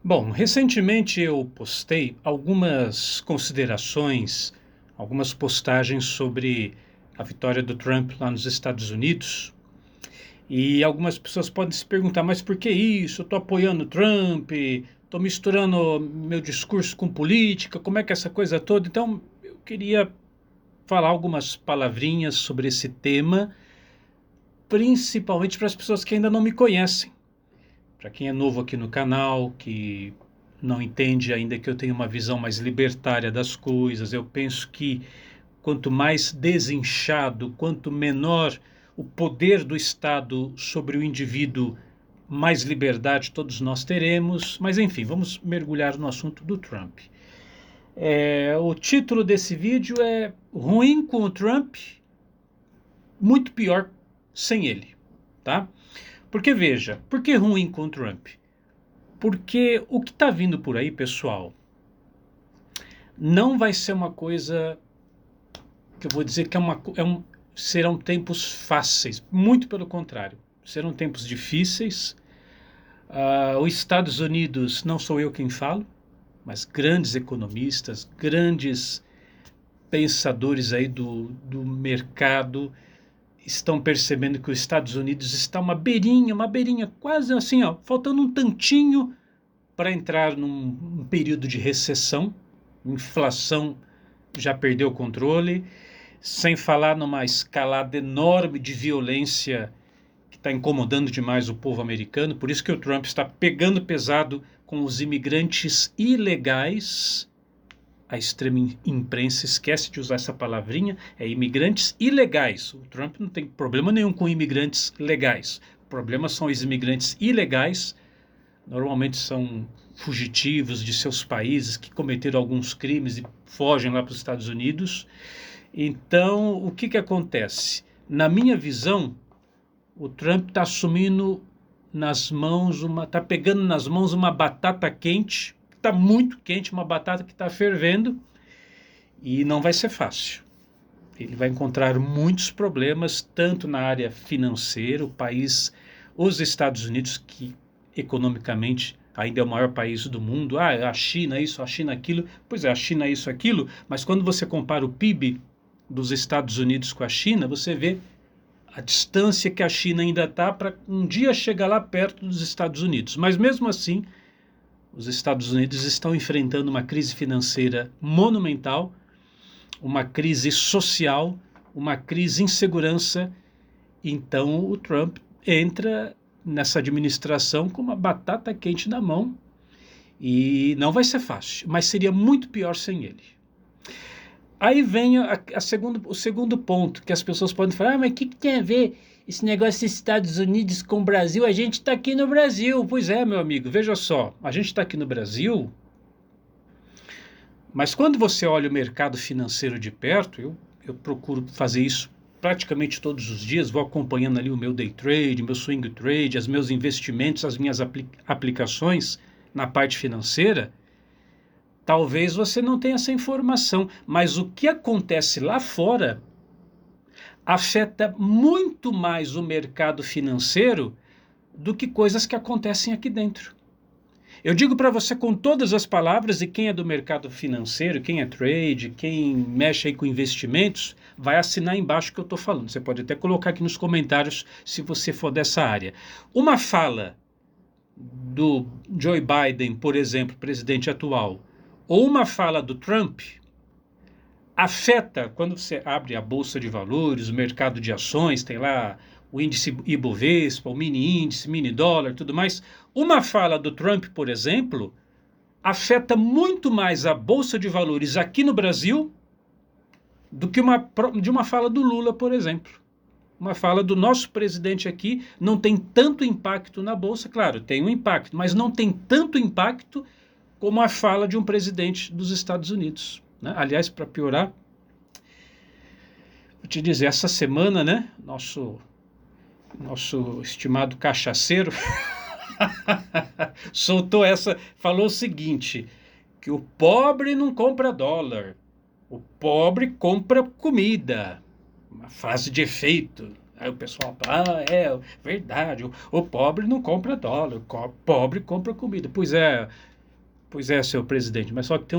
Bom, recentemente eu postei algumas considerações, algumas postagens sobre a vitória do Trump lá nos Estados Unidos. E algumas pessoas podem se perguntar, mas por que isso? Eu estou apoiando o Trump, estou misturando meu discurso com política, como é que é essa coisa toda? Então, eu queria falar algumas palavrinhas sobre esse tema, principalmente para as pessoas que ainda não me conhecem. Para quem é novo aqui no canal, que não entende ainda que eu tenho uma visão mais libertária das coisas, eu penso que quanto mais desinchado, quanto menor o poder do Estado sobre o indivíduo, mais liberdade todos nós teremos. Mas enfim, vamos mergulhar no assunto do Trump. O título desse vídeo é Ruim com o Trump, muito pior sem ele, tá? Porque veja, por que ruim com o Trump? Porque o que está vindo por aí, pessoal, não vai ser uma coisa que eu vou dizer que serão tempos fáceis. Muito pelo contrário. Serão tempos difíceis. Os Estados Unidos, não sou eu quem falo, mas grandes economistas, grandes pensadores aí do mercado estão percebendo que os Estados Unidos está uma beirinha, quase assim, ó, faltando um tantinho para entrar num período de recessão. Inflação já perdeu o controle, sem falar numa escalada enorme de violência que está incomodando demais o povo americano. Por isso que o Trump está pegando pesado com os imigrantes ilegais. A extrema imprensa esquece de usar essa palavrinha, é imigrantes ilegais. O Trump não tem problema nenhum com imigrantes legais. O problema são os imigrantes ilegais. Normalmente são fugitivos de seus países que cometeram alguns crimes e fogem lá para os Estados Unidos. Então, o que acontece? Na minha visão, o Trump está assumindo nas mãos está pegando nas mãos uma batata quente, que está muito quente, uma batata que está fervendo, e não vai ser fácil. Ele vai encontrar muitos problemas, tanto na área financeira, o país, os Estados Unidos, que economicamente ainda é o maior país do mundo. A China isso, a China aquilo. Pois é, a China isso, aquilo, mas quando você compara o PIB dos Estados Unidos com a China, você vê a distância que a China ainda está para um dia chegar lá perto dos Estados Unidos. Mas mesmo assim, os Estados Unidos estão enfrentando uma crise financeira monumental, uma crise social, uma crise em segurança. Então o Trump entra nessa administração com uma batata quente na mão e não vai ser fácil, mas seria muito pior sem ele. Aí vem o segundo ponto, que as pessoas podem falar, mas o que tem a ver esse negócio dos Estados Unidos com o Brasil? A gente está aqui no Brasil. Pois é, meu amigo, veja só, a gente está aqui no Brasil, mas quando você olha o mercado financeiro de perto, eu procuro fazer isso praticamente todos os dias, vou acompanhando ali o meu day trade, meu swing trade, os meus investimentos, as minhas aplicações na parte financeira. Talvez você não tenha essa informação, mas o que acontece lá fora afeta muito mais o mercado financeiro do que coisas que acontecem aqui dentro. Eu digo para você com todas as palavras, e quem é do mercado financeiro, quem é trade, quem mexe aí com investimentos, vai assinar embaixo o que eu estou falando. Você pode até colocar aqui nos comentários se você for dessa área. Uma fala do Joe Biden, por exemplo, presidente atual, ou uma fala do Trump, afeta, quando você abre a bolsa de valores, o mercado de ações, tem lá o índice Ibovespa, o mini índice, mini dólar, tudo mais. Uma fala do Trump, por exemplo, afeta muito mais a bolsa de valores aqui no Brasil do que de uma fala do Lula, por exemplo. Uma fala do nosso presidente aqui não tem tanto impacto na bolsa, claro, tem um impacto, mas não tem tanto impacto como a fala de um presidente dos Estados Unidos, né? Aliás, para piorar, vou te dizer, essa semana, né, nosso estimado cachaceiro soltou essa, falou o seguinte, que o pobre não compra dólar, o pobre compra comida. Uma frase de efeito. Aí o pessoal fala, é verdade, o pobre não compra dólar, o pobre compra comida. Pois é, Pois é, senhor presidente, mas só que tem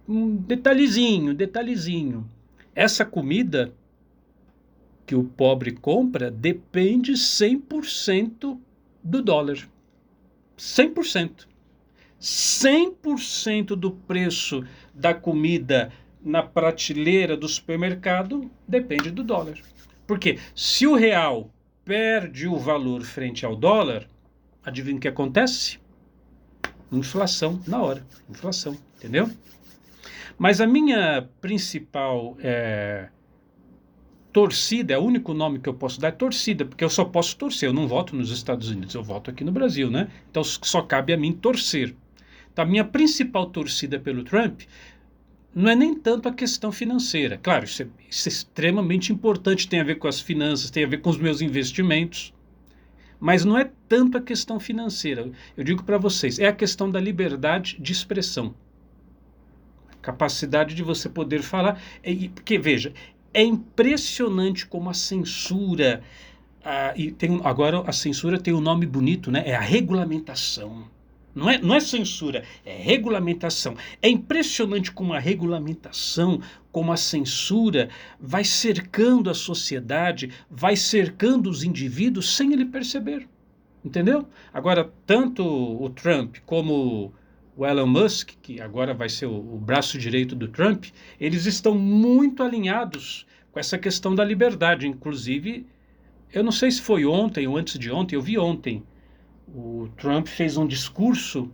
um detalhezinho. Essa comida que o pobre compra depende 100% do dólar. 100%. 100% do preço da comida na prateleira do supermercado depende do dólar. Porque se o real perde o valor frente ao dólar, adivinha o que acontece? Inflação na hora. Inflação, entendeu? Mas a minha principal torcida, é o único nome que eu posso dar, é torcida, porque eu só posso torcer, eu não voto nos Estados Unidos, eu voto aqui no Brasil, né? Então só cabe a mim torcer. Então, a minha principal torcida pelo Trump não é nem tanto a questão financeira. Claro, isso é extremamente importante, tem a ver com as finanças, tem a ver com os meus investimentos, mas não é tanto a questão financeira. Eu digo para vocês, é a questão da liberdade de expressão. A capacidade de você poder falar. Porque, veja, é impressionante como a censura... agora a censura tem um nome bonito, né? É a regulamentação. Não é censura, é regulamentação. É impressionante como a regulamentação, como a censura vai cercando a sociedade, vai cercando os indivíduos sem ele perceber. Entendeu? Agora, tanto o Trump como o Elon Musk, que agora vai ser o braço direito do Trump, eles estão muito alinhados com essa questão da liberdade. Inclusive, eu não sei se foi ontem ou antes de ontem, eu vi ontem, o Trump fez um discurso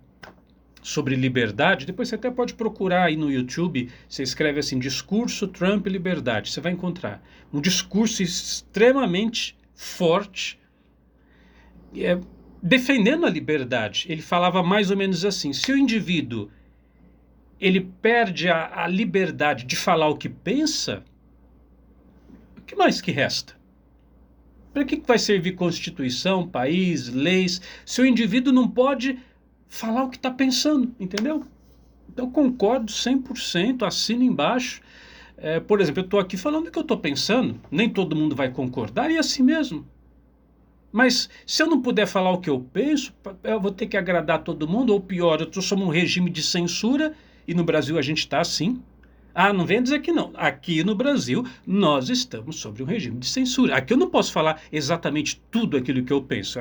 sobre liberdade. Depois você até pode procurar aí no YouTube, você escreve assim, discurso Trump e liberdade, você vai encontrar um discurso extremamente forte, defendendo a liberdade. Ele falava mais ou menos assim, se o indivíduo ele perde a liberdade de falar o que pensa, o que mais que resta? Para que vai servir Constituição, país, leis, se o indivíduo não pode falar o que está pensando, entendeu? Então, concordo 100%, assino embaixo. Por exemplo, eu estou aqui falando o que eu estou pensando, nem todo mundo vai concordar, e é assim mesmo. Mas se eu não puder falar o que eu penso, eu vou ter que agradar todo mundo, ou pior, eu estou sob um regime de censura, e no Brasil a gente está assim. Não venha dizer que não. Aqui no Brasil, nós estamos sobre um regime de censura. Aqui eu não posso falar exatamente tudo aquilo que eu penso.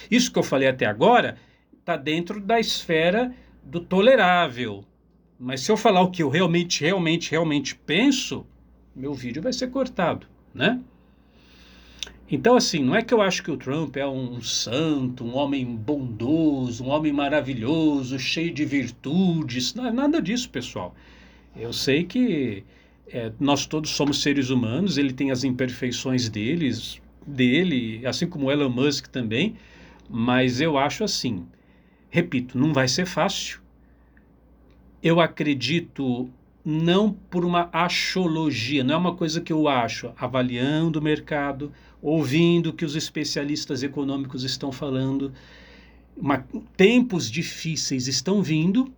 Isso que eu falei até agora está dentro da esfera do tolerável. Mas se eu falar o que eu realmente penso, meu vídeo vai ser cortado, né? Então, assim, não é que eu acho que o Trump é um santo, um homem bondoso, um homem maravilhoso, cheio de virtudes. Não é nada disso, pessoal. Eu sei que nós todos somos seres humanos, ele tem as imperfeições dele, assim como o Elon Musk também, mas eu acho assim, repito, não vai ser fácil. Eu acredito não por uma axiologia, não é uma coisa que eu acho, avaliando o mercado, ouvindo o que os especialistas econômicos estão falando. Tempos difíceis estão vindo,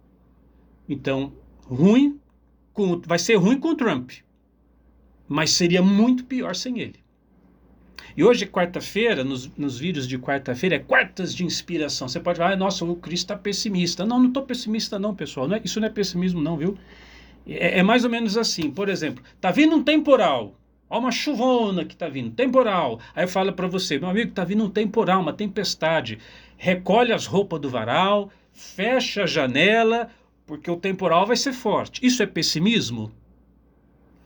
então vai ser ruim com o Trump, mas seria muito pior sem ele. E hoje, quarta-feira, nos vídeos de quarta-feira, é quartas de inspiração. Você pode falar, nossa, o Cris está pessimista. Não estou pessimista não, pessoal. Isso não é pessimismo não, viu? É mais ou menos assim. Por exemplo, tá vindo um temporal. Olha uma chuvona que tá vindo, temporal. Aí eu falo para você, meu amigo, tá vindo um temporal, uma tempestade. Recolhe as roupas do varal, fecha a janela, porque o temporal vai ser forte. Isso é pessimismo?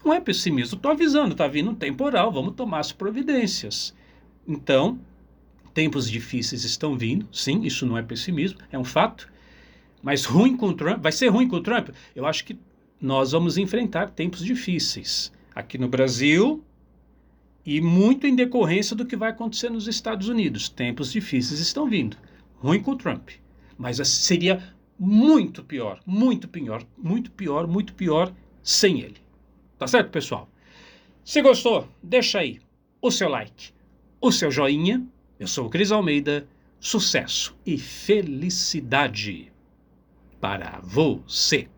Não é pessimismo. Estou avisando, está vindo um temporal, vamos tomar as providências. Então, tempos difíceis estão vindo, sim, isso não é pessimismo, é um fato. Mas ruim com o Trump, vai ser ruim com o Trump? Eu acho que nós vamos enfrentar tempos difíceis aqui no Brasil e muito em decorrência do que vai acontecer nos Estados Unidos. Tempos difíceis estão vindo. Ruim com o Trump. Mas seria muito pior sem ele. Tá certo, pessoal? Se gostou, deixa aí o seu like, o seu joinha. Eu sou o Cris Almeida. Sucesso e felicidade para você.